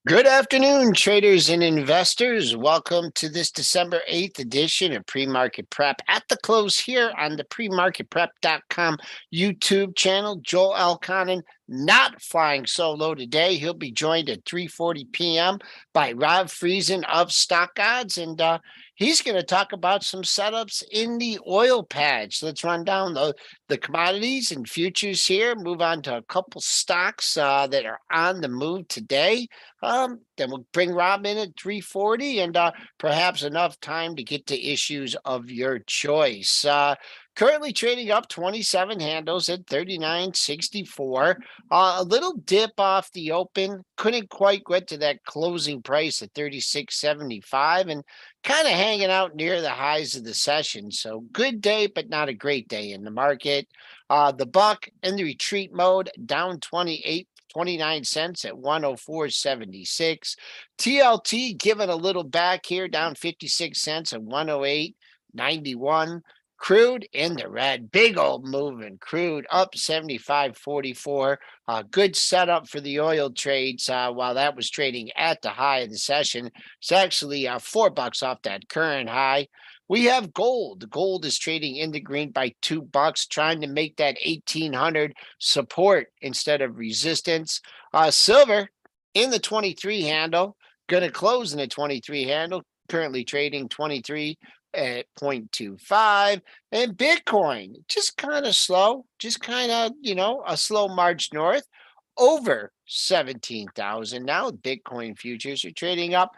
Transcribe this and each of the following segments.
Good afternoon, traders and investors. Welcome to this December 8th edition of Pre-Market Prep at the close here on the premarketprep.com YouTube channel. Joel Elconin not flying solo today. He'll be joined at 3:40 p.m. by Rob Friesen of Stock Odds, and he's going to talk about some setups in the oil patch. Let's run down the commodities and futures here. Move on to a couple stocks that are on the move today. Then we'll bring Rob in at 3:40 and perhaps enough time to get to issues of your choice. Currently trading up 27 handles at 39.64. A little dip off the open. Couldn't quite get to that closing price at 36.75 and kind of hanging out near the highs of the session. So good day, but not a great day in the market. The buck in the retreat mode down 29 cents at 104.76. TLT giving a little back here, down 56 cents at 108.91. Crude in the red, big old moving. Crude up 75.44. Good setup for the oil trades while that was trading at the high of the session. It's actually $4 off that current high. We have gold. Gold is trading in the green by $2, trying to make that 1800 support instead of resistance. Silver in the 23 handle, going to close in the 23 handle, currently trading 23 at 0.25. And Bitcoin just kind of slow, just kind of, a slow march north over 17,000. Now Bitcoin futures are trading up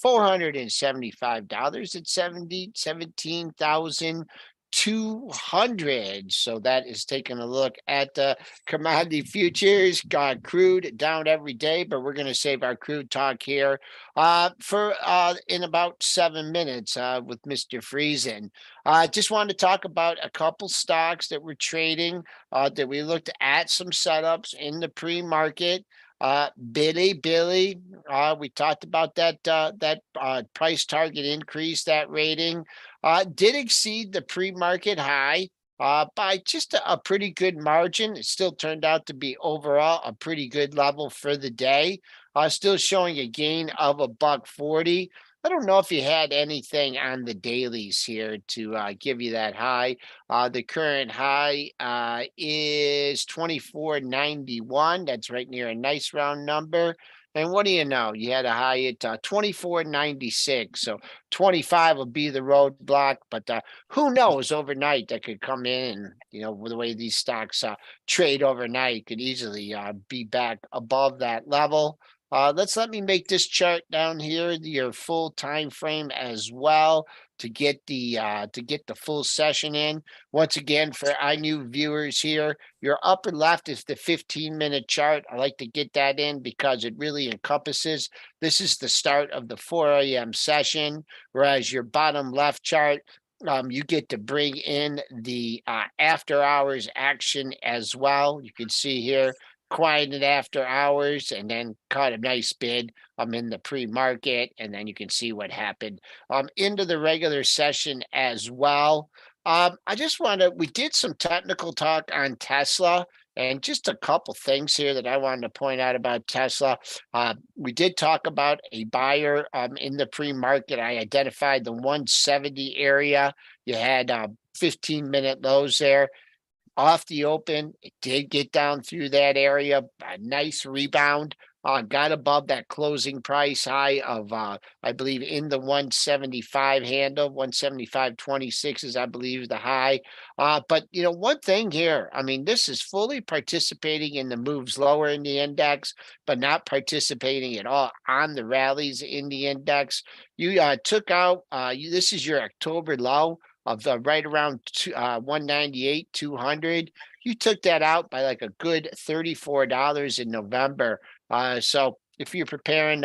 $475 at 17,200. So that is taking a look at the commodity futures. Got crude down every day, but we're going to save our crude talk here for in about 7 minutes with Mr. Friesen. I just wanted to talk about a couple stocks that we're trading that we looked at some setups in the pre-market. Billy, we talked about that price target increase, that rating did exceed the pre-market high by just a pretty good margin. It still turned out to be overall a pretty good level for the day. Still showing a gain of $1.40. I don't know if you had anything on the dailies here to give you that high. The current high is 24.91. That's right near a nice round number. And what do you know? You had a high at 24.96. So 25 will be the roadblock. But who knows overnight that could come in and, with the way these stocks trade overnight, could easily be back above that level. Let me make this chart down here your full time frame as well to get the full session in. Once again, for our new viewers here, your upper left is the 15-minute chart. I like to get that in because it really encompasses. This is the start of the 4 a.m. session, whereas your bottom left chart, you get to bring in the after hours action as well. You can see here quieted after hours and then caught a nice bid in the pre-market, and then you can see what happened into the regular session as well. We did some technical talk on Tesla, and just a couple things here that I wanted to point out about Tesla. We did talk about a buyer in the pre-market. I identified the 170 area. You had 15-minute lows there off the open. It did get down through that area, a nice rebound. Got above that closing price high of, I believe, in the 175 handle, 175.26 is, I believe, the high. But, one thing here, I mean, this is fully participating in the moves lower in the index, but not participating at all on the rallies in the index. You took out, this is your October low of right around 198, 200. You took that out by like a good $34 in November. So if you're preparing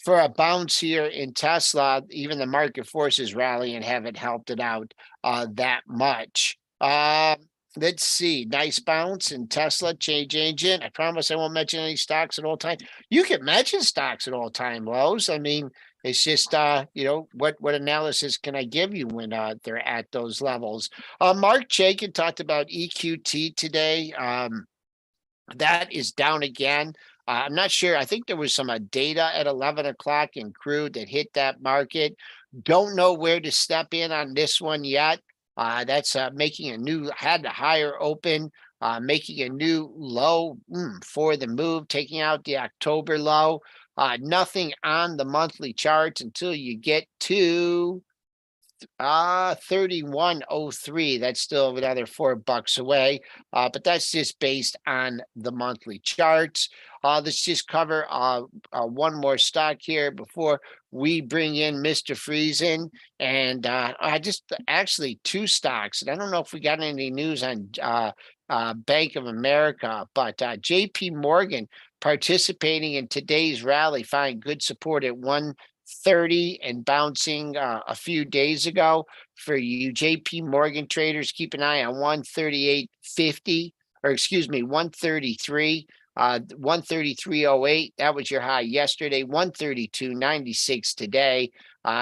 for a bounce here in Tesla, even the market forces rally and haven't helped it out that much. Let's see. Nice bounce in Tesla, change agent. I promise I won't mention any stocks at all time. You can mention stocks at all time lows. I mean, it's just what analysis can I give you when they're at those levels? Mark Chaikin talked about EQT today. That is down again. I'm not sure. I think there was some data at 11 o'clock in crude that hit that market. Don't know where to step in on this one yet. That's making a new, had the higher open, making a new low for the move, taking out the October low. Nothing on the monthly charts until you get to 3103. That's still another $4 away. But that's just based on the monthly charts. Let's just cover one more stock here before we bring in Mr. Friesen. And I just actually two stocks. And I don't know if we got any news on Bank of America, but JP Morgan participating in today's rally, find good support at 130 and bouncing a few days ago. For you JP Morgan traders, keep an eye on 138.50, or excuse me, 133. 133.08. That was your high yesterday. 132.96 today.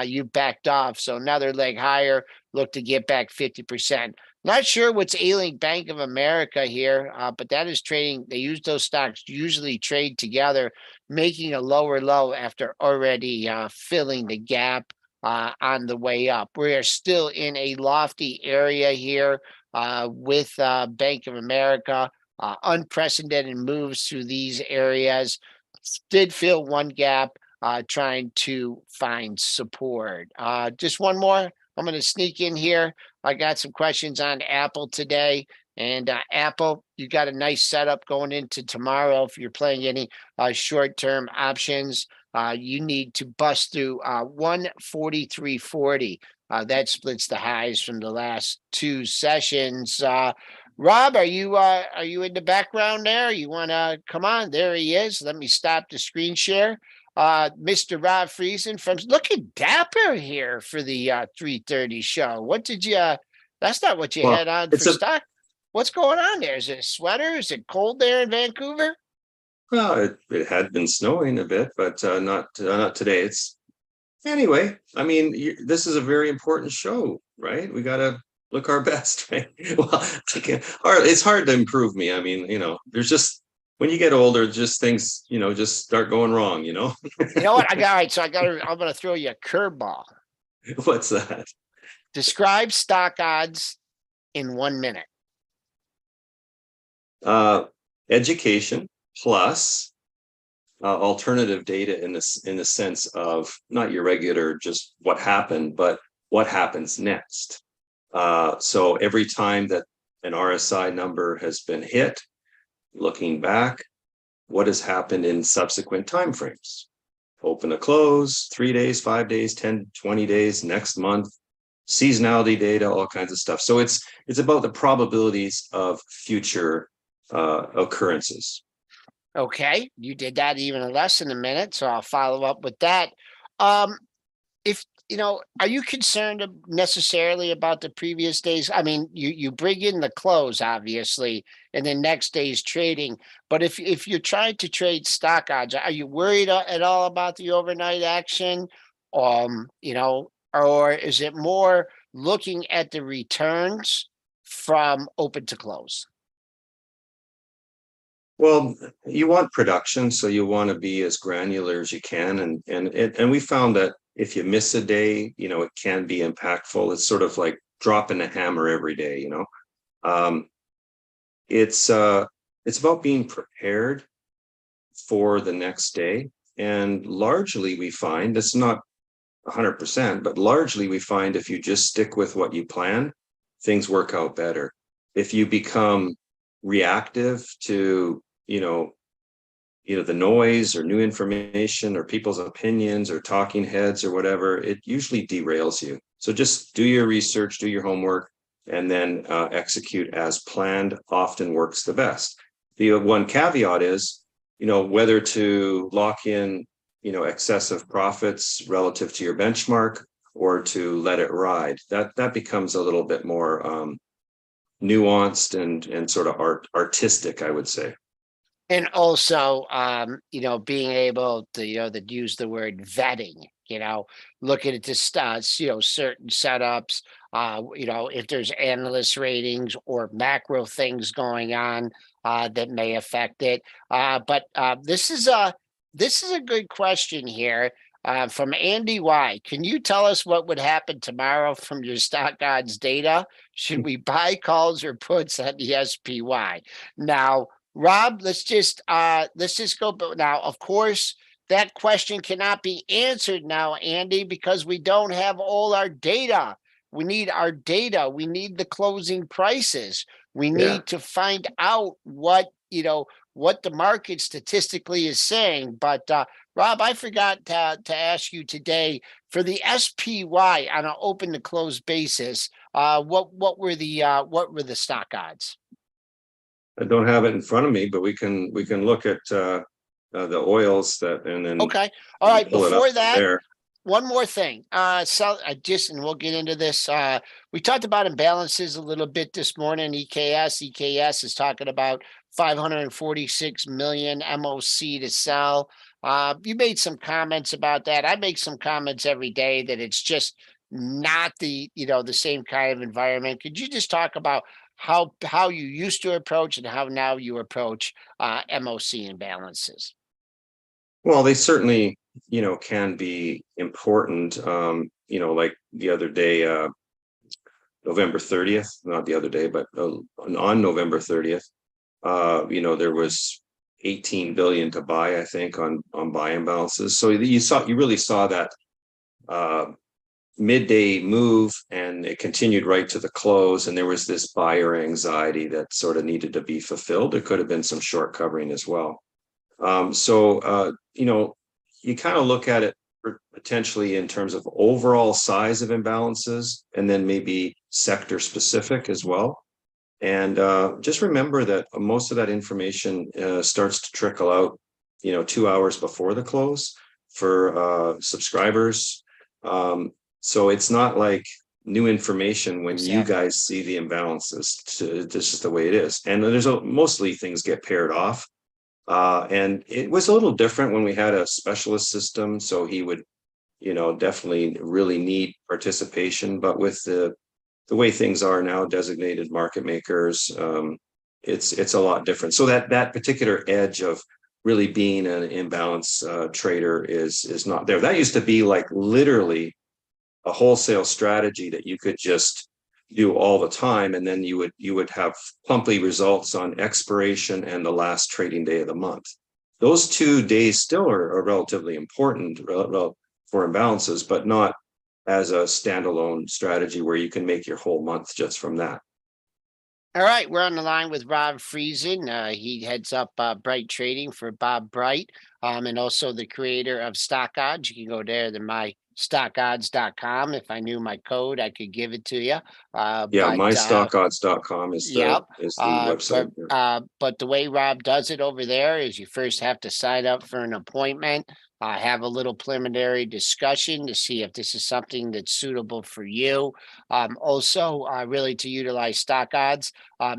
You backed off, so another leg higher. Look to get back 50%. Not sure what's ailing Bank of America here, but that is trading. They use those stocks usually trade together, making a lower low after already filling the gap on the way up. We are still in a lofty area here with Bank of America. Unprecedented moves through these areas. Did fill one gap, trying to find support. Just one more. I'm going to sneak in here. I got some questions on Apple today. And Apple, you got a nice setup going into tomorrow. If you're playing any short-term options, you need to bust through 143.40. That splits the highs from the last two sessions. Rob, are you in the background there? You want to come on? There he is. Let me stop the screen share. Mr. Rob Friesen from looking dapper here for the 3:30 show. What did you? That's not what you Well, had on it's for stock. What's going on there? Is it a sweater? Is it cold there in Vancouver? well, it had been snowing a bit, but not today. It's anyway. I mean, this is a very important show, right? We got to look our best, right? Well, it's hard to improve me. I mean, there's just when you get older, just things, just start going wrong. You know what? I got all right. So I'm going to throw you a curveball. What's that? Describe stock odds in 1 minute. Education plus alternative data in the sense of not your regular just what happened, but what happens next. So every time that an RSI number has been hit, looking back, what has happened in subsequent timeframes? Open to close, 3 days, 5 days, 10, 20 days, next month, seasonality data, all kinds of stuff. So it's about the probabilities of future occurrences. Okay, you did that even less than a minute, so I'll follow up with that. If are you concerned necessarily about the previous days? I mean, you bring in the close, obviously, and then next day's trading. But if you're trying to trade stock odds, are you worried at all about the overnight action? Or is it more looking at the returns from open to close? Well, you want production, so you want to be as granular as you can, and we found that if you miss a day, it can be impactful. It's sort of like dropping a hammer every day. It's about being prepared for the next day, and largely we find it's not 100%, but largely we find if you just stick with what you plan, things work out better. If you become reactive to the noise or new information or people's opinions or talking heads or whatever, it usually derails you. So just do your research, do your homework, and then execute as planned often works the best. The one caveat is, whether to lock in, excessive profits relative to your benchmark or to let it ride. That becomes a little bit more nuanced and sort of artistic, I would say. And also, being able to, to use the word vetting, looking at this, certain setups, if there's analyst ratings or macro things going on, that may affect it. But this is a good question here. From Andy Y. Can you tell us what would happen tomorrow from your stock odds data? Should we buy calls or puts at the SPY? Now, Rob, let's just go. But now, of course, that question cannot be answered now, Andy, because we don't have all our data. We need our data. We need the closing prices. We Yeah. need to find out what the market statistically is saying. But Rob, I forgot to ask you today for the SPY on an open to close basis. What were the stock odds? I don't have it in front of me, but we can look at the oils that, and then Okay. All right. pull it up Before from that, there. one more thing. And we'll get into this. We talked about imbalances a little bit this morning. EKS is talking about 546 million MOC to sell. You made some comments about that. I make some comments every day that it's just not the same kind of environment. Could you just talk about how you used to approach and how now you approach MOC imbalances? Well, they certainly, can be important. Like the other day, November 30th, not the other day, but on November 30th, there was 18 billion to buy, I think, on buy imbalances. So you really saw that uh, midday move, and it continued right to the close. And there was this buyer anxiety that sort of needed to be fulfilled. There could have been some short covering as well. You kind of look at it potentially in terms of overall size of imbalances, and then maybe sector specific as well. And just remember that most of that information starts to trickle out, 2 hours before the close for subscribers. So it's not like new information when you Exactly. guys see the imbalances. This is the way it is. And mostly things get paired off. And it was a little different when we had a specialist system. So he would, definitely really need participation. But with the way things are now, designated market makers, it's a lot different. So that particular edge of really being an imbalance trader is not there. That used to be like literally a wholesale strategy that you could just do all the time, and then you would have monthly results on expiration and the last trading day of the month. Those 2 days still are relatively important for imbalances, but not as a standalone strategy where you can make your whole month just from that. All right, we're on the line with Rob Friesen. He heads up Bright Trading for Bob Bright, and also the creator of Stock Odds. You can go there to mystockodds.com. If I knew my code, I could give it to you. Yeah, But mystockodds.com is the Yep. is the But website. but the way Rob does it over there is you first have to sign up for an appointment, have a little preliminary discussion to see if this is something that's suitable for you. Also, really to utilize stock odds,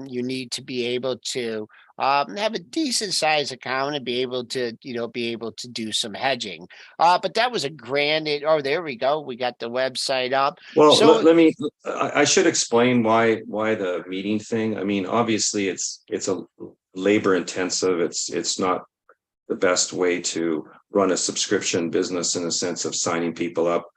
you need to be able to have a decent size account and be able to do some hedging. But that was a grand. Oh, there we go. We got the website up. Well, So let me. I should explain why the meeting thing. I mean, obviously, it's a labor intensive. It's not the best way to run a subscription business in the sense of signing people up.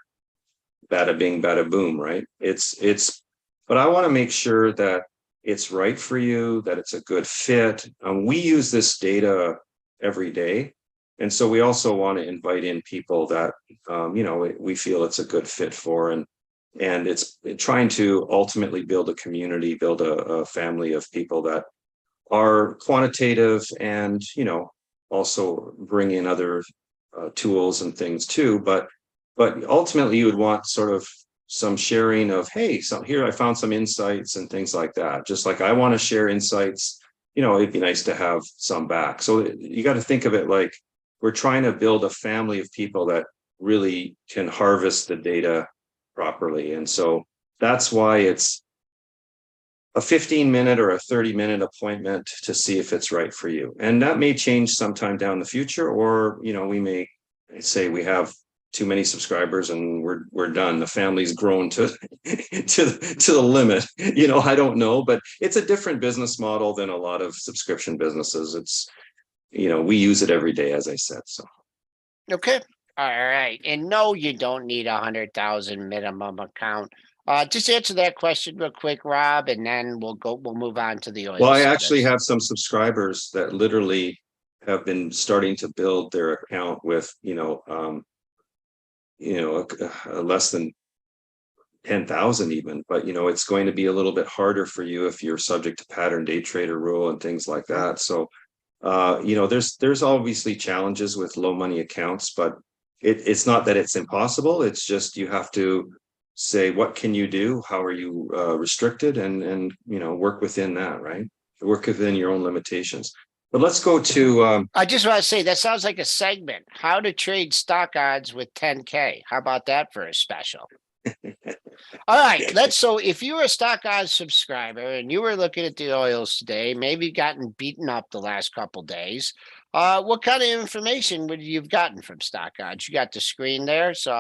Bada bing, bada boom, right? But I want to make sure that it's right for you, that it's a good fit. We use this data every day. And so we also want to invite in people that, we feel it's a good fit for. And it's trying to ultimately build a community, build a family of people that are quantitative and, also bring in other tools and things too. But ultimately you would want sort of some sharing of, hey, so here I found some insights and things like that. Just like I want to share insights, it'd be nice to have some back. So you got to think of it like we're trying to build a family of people that really can harvest the data properly. And so that's why it's a 15-minute or a 30-minute appointment to see if it's right for you. And that may change sometime down the future, or, we may say we have too many subscribers and we're done. The family's grown to to the limit. I don't know, but it's a different business model than a lot of subscription businesses. It's, we use it every day, as I said. So Okay. All right. And no, you don't need 100,000 minimum account. Just answer that question real quick, Rob, and then we'll move on to the well, oil I actually service. have some subscribers that literally have been starting to build their account with, less than 10,000 even, but it's going to be a little bit harder for you if you're subject to pattern day trader rule and things like Mhm. that. So, there's obviously challenges with low money accounts, but it's not that it's impossible. It's just you have to say, what can you do? How are you restricted? And work within that, right? Work within your own limitations. But let's go to I just want to say that sounds like a segment. How to trade stock odds with 10K. How about that for a special? All right, so if you were a stock odds subscriber and you were looking at the oils today, maybe gotten beaten up the last couple days, what kind of information would you've gotten from stock odds? You got the screen there, so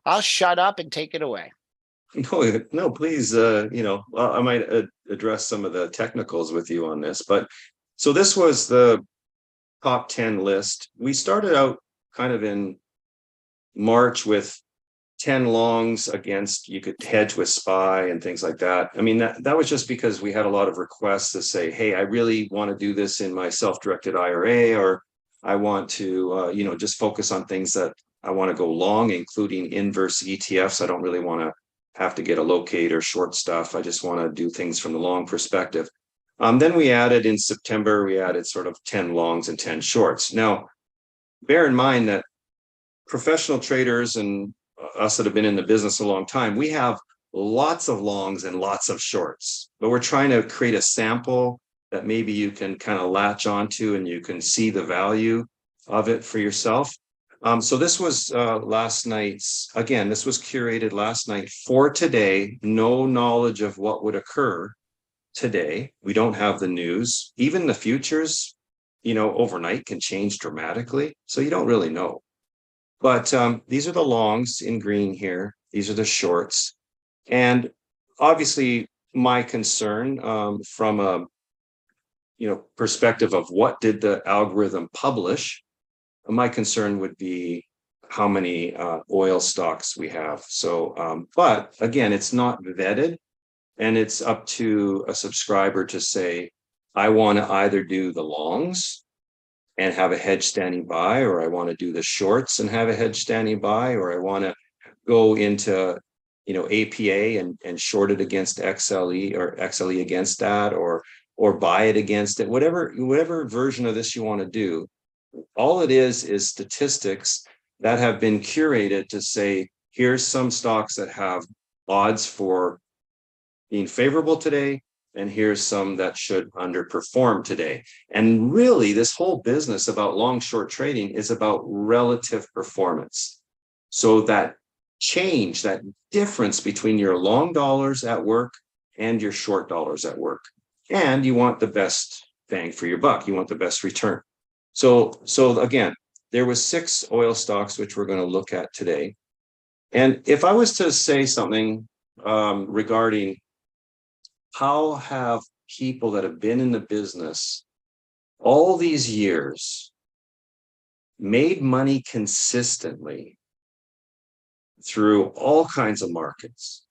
I'll shut up and take it away. no, please, I might address some of the technicals with you on this, but so this was the top 10 list. We started out kind of in March with 10 longs against, you could hedge with SPY and things like that. I mean, that was just because we had a lot of requests to say, hey, I really want to do this in my self-directed IRA, or I want to, just focus on things that I want to go long, including inverse ETFs. I don't really want to have to get a locate or short stuff. I just want to do things from the long perspective. Then we added in September, we added sort of 10 longs and 10 shorts. Now, bear in mind that professional traders and us that have been in the business a long time, we have lots of longs and lots of shorts, but we're trying to create a sample that maybe you can kind of latch onto and you can see the value of it for yourself. So this was last night's, again, this was curated last night for today. No knowledge of what would occur today. We don't have the news. Even the futures, overnight can change dramatically. So you don't really know. But these are the longs in green here. These are the shorts. And obviously my concern from a perspective of what did the algorithm publish, my concern would be how many oil stocks we have. So, but again, it's not vetted, and it's up to a subscriber to say, I want to either do the longs and have a hedge standing by, or I want to do the shorts and have a hedge standing by, or I want to go into APA and short it against XLE, or XLE against that, or buy it against it. Whatever version of this you want to do, all it is statistics that have been curated to say, here's some stocks that have odds for being favorable today, and here's some that should underperform today. And really, this whole business about long short trading is about relative performance. So that change, that difference between your long dollars at work and your short dollars at work. And you want the best bang for your buck. You want the best return. So again, there was 6 oil stocks which we're going to look at today. And if I was to say something regarding how have people that have been in the business all these years made money consistently through all kinds of markets?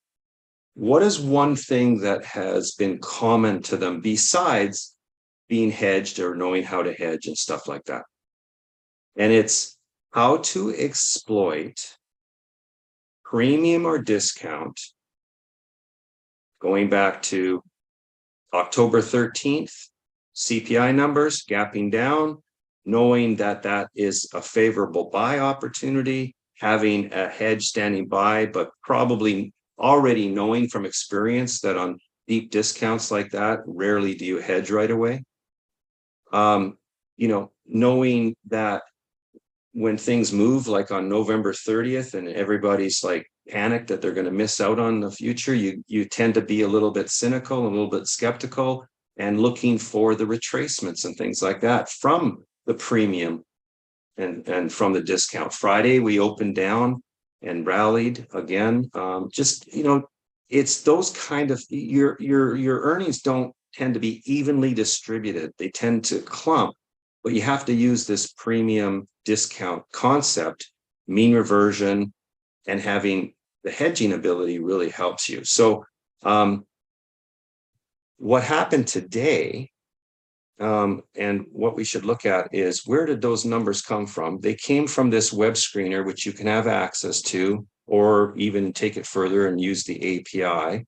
What is one thing that has been common to them besides being hedged or knowing how to hedge and stuff like that? And it's how to exploit premium or discount going back to October 13th, CPI numbers gapping down, knowing that that is a favorable buy opportunity, having a hedge standing by, but probably already knowing from experience that on deep discounts like that, rarely do you hedge right away. Knowing that when things move, like on November 30th, and everybody's like panic that they're going to miss out on the future. You tend to be a little bit cynical, a little bit skeptical, and looking for the retracements and things like that from the premium and from the discount. Friday we opened down and rallied again. Just, it's those kind of, your earnings don't tend to be evenly distributed. They tend to clump, but you have to use this premium discount concept. Mean reversion and having the hedging ability really helps you. So what happened today, and what we should look at is, where did those numbers come from? They came from this web screener, which you can have access to, or even take it further and use the API.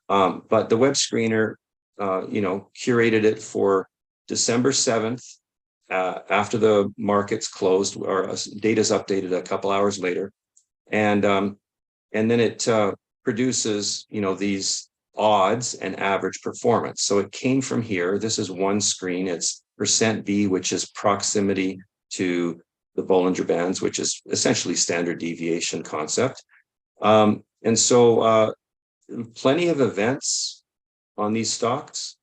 But the web screener, curated it for December 7th, after the markets closed, or data's updated a couple hours later. And then it produces, these odds and average performance. So it came from here. This is one screen. It's %B, which is proximity to the Bollinger Bands, which is essentially standard deviation concept. And so plenty of events on these stocks,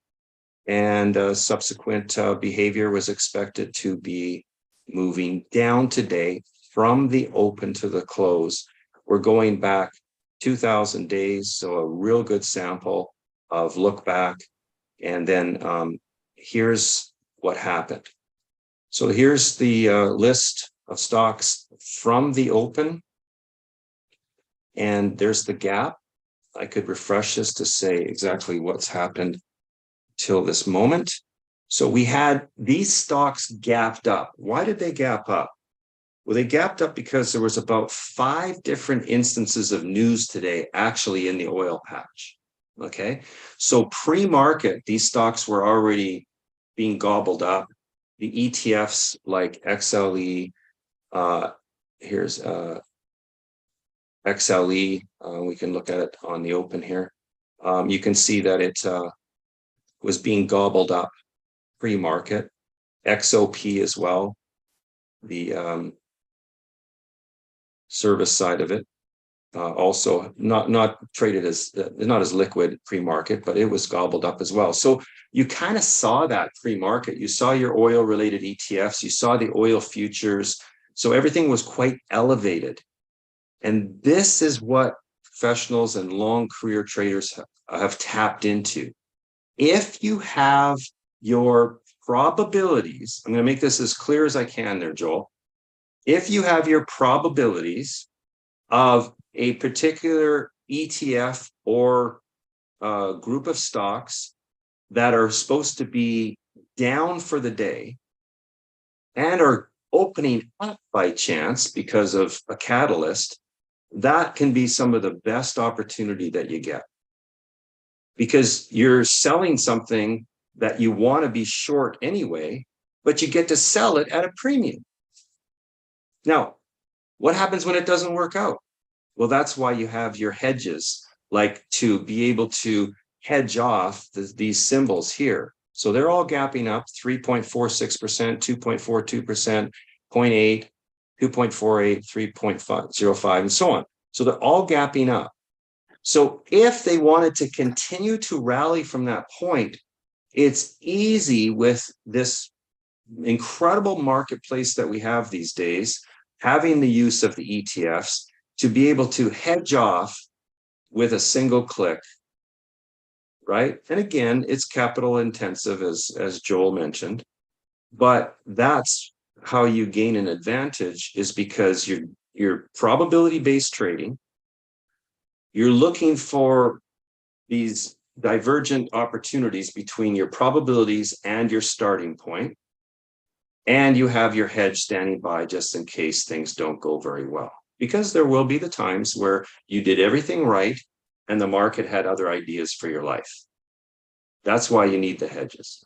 and subsequent behavior was expected to be moving down today from the open to the close. We're going back 2,000 days, so a real good sample of look back. And then here's what happened. So here's the list of stocks from the open, and there's the gap. I could refresh this to say exactly what's happened till this moment. So we had these stocks gapped up. Why did they gap up? Well, they gapped up because there was about 5 different instances of news today actually in the oil patch. Okay, so pre-market, these stocks were already being gobbled up. The ETFs like XLE, here's XLE, we can look at it on the open here. You can see that it was being gobbled up pre-market. XOP as well, the service side of it, also not traded as, not as liquid pre-market, but it was gobbled up as well. So you kind of saw that pre-market. You saw your oil related ETFs, you saw the oil futures. So everything was quite elevated. And this is what professionals and long career traders have tapped into. If you have your probabilities, I'm going to make this as clear as I can there, Joel. If you have your probabilities of a particular ETF or group of stocks that are supposed to be down for the day and are opening up by chance because of a catalyst, that can be some of the best opportunity that you get, because you're selling something that you want to be short anyway, but you get to sell it at a premium. Now, what happens when it doesn't work out? Well, that's why you have your hedges, like to be able to hedge off these symbols here. So they're all gapping up 3.46%, 2.42%, 0.8, 2.48, 3.05, and so on. So they're all gapping up. So if they wanted to continue to rally from that point, it's easy with this incredible marketplace that we have these days, having the use of the ETFs, to be able to hedge off with a single click, right? And again, it's capital intensive, as Joel mentioned, but that's how you gain an advantage, is because you're probability-based trading. You're looking for these divergent opportunities between your probabilities and your starting point. And you have your hedge standing by just in case things don't go very well. Because there will be the times where you did everything right and the market had other ideas for your life. That's why you need the hedges.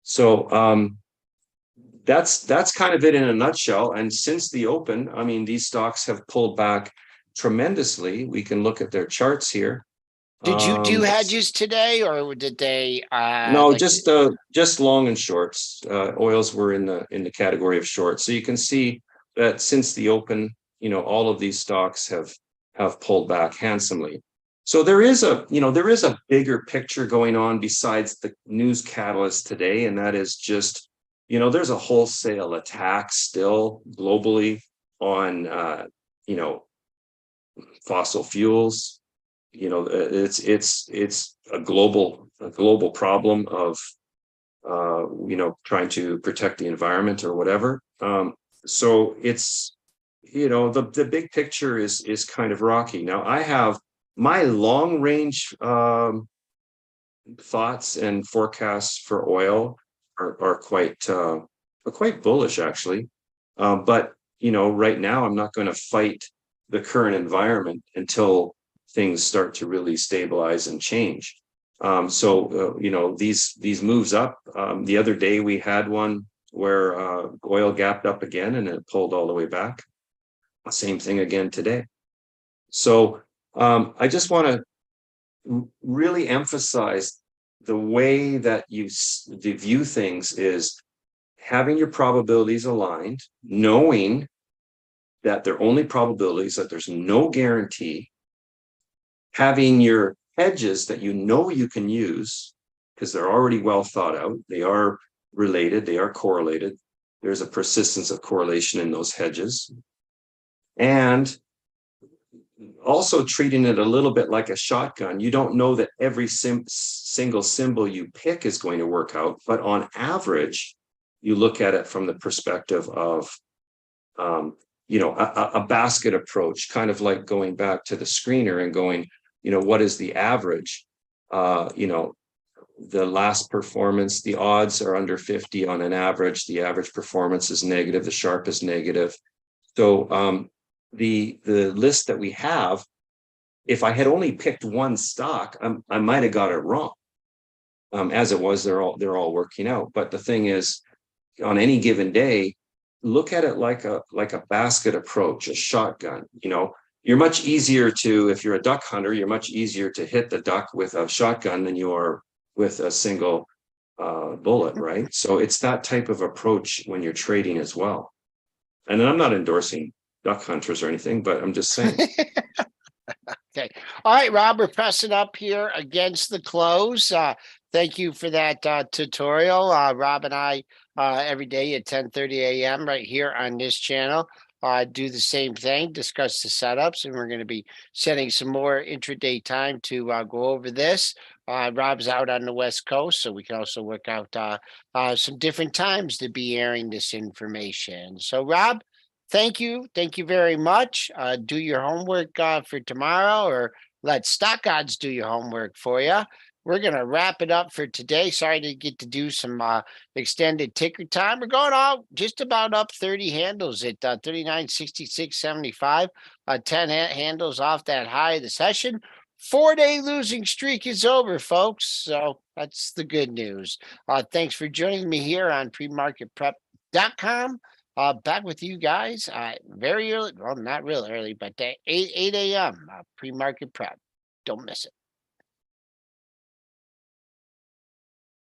So that's kind of it in a nutshell. And since the open, I mean, these stocks have pulled back tremendously. We can look at their charts here. Did you do hedges today, or did they? No, like just long and shorts. Oils were in the category of shorts. So you can see that since the open, all of these stocks have pulled back handsomely. So there is a bigger picture going on besides the news catalyst today, and that is just, there's a wholesale attack still globally on fossil fuels. It's a global problem of trying to protect the environment or whatever. So it's, the big picture is kind of rocky. Now I have my long range thoughts and forecasts for oil are quite bullish actually. But right now I'm not going to fight the current environment until things start to really stabilize and change. These moves up. The other day we had one where oil gapped up again and it pulled all the way back. Same thing again today. So I just want to really emphasize the way that you view things is having your probabilities aligned, knowing that they're only probabilities, that there's no guarantee, having your hedges that you can use because they're already well thought out, they are related, they are correlated, there's a persistence of correlation in those hedges, and also treating it a little bit like a shotgun. You don't know that every single symbol you pick is going to work out, but on average you look at it from the perspective of a basket approach, kind of like going back to the screener and going, what is the average? The last performance, the odds are under 50 on an average. The average performance is negative. The Sharpe is negative. So the list that we have, if I had only picked one stock, I might have got it wrong. As it was, they're all working out. But the thing is, on any given day, look at it like a basket approach, a shotgun. You're much easier to, if you're a duck hunter, you're much easier to hit the duck with a shotgun than you are with a single bullet, right? So it's that type of approach when you're trading as well. And I'm not endorsing duck hunters or anything, but I'm just saying. Okay. All right, Rob, we're pressing up here against the close. Thank you for that tutorial. Rob and I, every day at 10:30 a.m. right here on this channel, do the same thing, discuss the setups, and we're going to be setting some more intraday time to go over this. Rob's out on the West Coast, so we can also work out some different times to be airing this information. So, Rob, thank you. Thank you very much. Do your homework for tomorrow, or let Stock Odds do your homework for you. We're going to wrap it up for today. Sorry to get to do some extended ticker time. We're going all just about up 30 handles at 39.6675. 10 handles off that high of the session. 4-day losing streak is over, folks. So that's the good news. Thanks for joining me here on PreMarketPrep.com. Back with you guys very early. Well, not real early, but 8 a.m. Pre-market prep. Don't miss it.